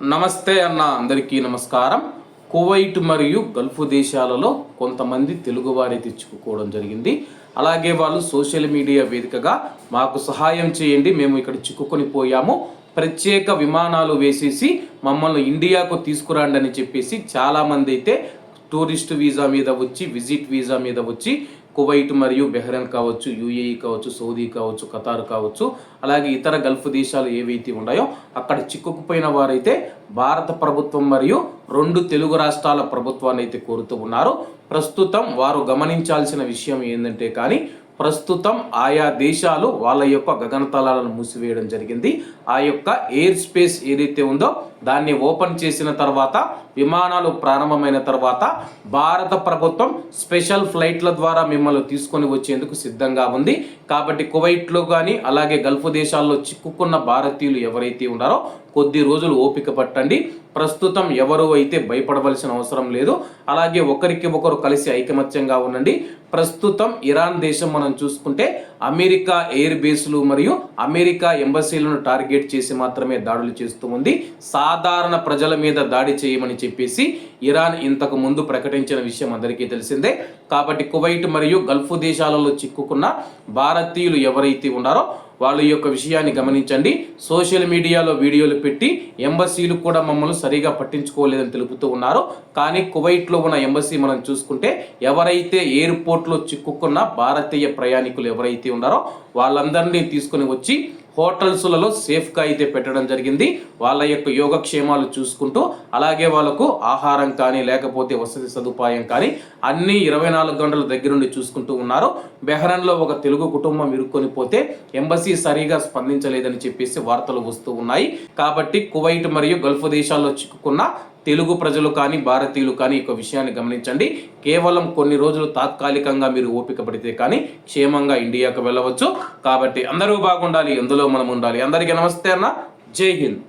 నమస్తే అన్న, అందరికీ నమస్కారం. కువైట్ మరియు గల్ఫ్ దేశాలలో కొంతమంది తెలుగువారైతే చిక్కుకోవడం జరిగింది. అలాగే వాళ్ళు సోషల్ మీడియా వేదికగా మాకు సహాయం చేయండి, మేము ఇక్కడ చిక్కుకొని పోయాము, ప్రత్యేక విమానాలు వేసేసి మమ్మల్ని ఇండియాకు తీసుకురండి అని చెప్పేసి చాలామంది అయితే టూరిస్ట్ వీసా మీద వచ్చి, విజిట్ వీసా మీద వచ్చి కువైట్ మరియు బెహ్రెన్ కావచ్చు, యూఏఈ కావచ్చు, సౌదీ కావచ్చు, ఖతార్ కావచ్చు, అలాగే ఇతర గల్ఫ్ దేశాలు ఏవైతే ఉన్నాయో అక్కడ చిక్కుకుపోయిన వారైతే భారత ప్రభుత్వం మరియు 2 తెలుగు రాష్ట్రాల ప్రభుత్వాన్ని అయితే కోరుతూ ఉన్నారు. ప్రస్తుతం వారు గమనించాల్సిన విషయం ఏంటంటే కానీ ప్రస్తుతం ఆయా దేశాలు వాళ్ళ యొక్క గగనతలాలను మూసివేయడం జరిగింది. ఆ యొక్క ఎయిర్ స్పేస్ ఏదైతే ఉందో దాన్ని ఓపెన్ చేసిన తర్వాత, విమానాలు ప్రారంభమైన తర్వాత భారత ప్రభుత్వం స్పెషల్ ఫ్లైట్ల ద్వారా మిమ్మల్ని తీసుకొని వచ్చేందుకు సిద్ధంగా ఉంది. కాబట్టి కువైట్లో కానీ అలాగే గల్ఫ్ దేశాల్లో చిక్కుకున్న భారతీయులు ఎవరైతే ఉన్నారో కొద్ది రోజులు ఓపిక పట్టండి. ప్రస్తుతం ఎవరు అయితే భయపడవలసిన అవసరం లేదు. అలాగే ఒకరికి ఒకరు కలిసి ఐకమత్యంగా ఉండండి. ప్రస్తుతం ఇరాన్ దేశం మనం చూసుకుంటే అమెరికా ఎయిర్ బేస్లు మరియు అమెరికా ఎంబసీలను టార్గెట్ చేసి మాత్రమే దాడులు చేస్తూ ఉంది. సాధారణ ప్రజల మీద దాడి చేయమని చెప్పేసి ఇరాన్ ఇంతకు ముందు ప్రకటించిన విషయం అందరికీ తెలిసిందే. కాబట్టి కువైట్ మరియు గల్ఫ్ దేశాలలో చిక్కుకున్న భారతీయులు ఎవరైతే ఉన్నారో వాళ్ళ యొక్క విషయాన్ని గమనించండి. సోషల్ మీడియాలో వీడియోలు పెట్టి ఎంబసీలు కూడా మమ్మల్ని సరిగా పట్టించుకోలేదని తెలుపుతూ ఉన్నారు. కానీ కువైట్లో ఉన్న ఎంబసీ మనం చూసుకుంటే ఎవరైతే ఎయిర్పోర్ట్లో చిక్కుకున్న భారతీయ ప్రయాణికులు ఎవరైతే ఉన్నారో వాళ్ళందరినీ తీసుకుని వచ్చి హోటల్స్లలో సేఫ్గా అయితే పెట్టడం జరిగింది. వాళ్ళ యొక్క యోగక్షేమాలు చూసుకుంటూ, అలాగే వాళ్ళకు ఆహారం కానీ లేకపోతే వసతి సదుపాయం కానీ అన్నీ 24 గంటల దగ్గర నుండి చూసుకుంటూ ఉన్నారు. బెహ్రెన్లో ఒక తెలుగు కుటుంబం ఇరుక్కొని పోతే ఎంబసీ సరిగా స్పందించలేదని చెప్పేసి వార్తలు వస్తూ ఉన్నాయి. కాబట్టి కువైట్ మరియు గల్ఫ్ దేశాల్లో చిక్కుకున్న తెలుగు ప్రజలు కానీ భారతీయులు కానీ ఈ విషయాన్ని గమనించండి. కేవలం కొన్ని రోజులు తాత్కాలికంగా మీరు ఓపిక పడితే కానీ క్షేమంగా ఇండియాకు వెళ్ళవచ్చు. కాబట్టి అందరూ బాగుండాలి, ఎందులో మనం ఉండాలి. అందరికీ నమస్తే అన్న, జై హింద్.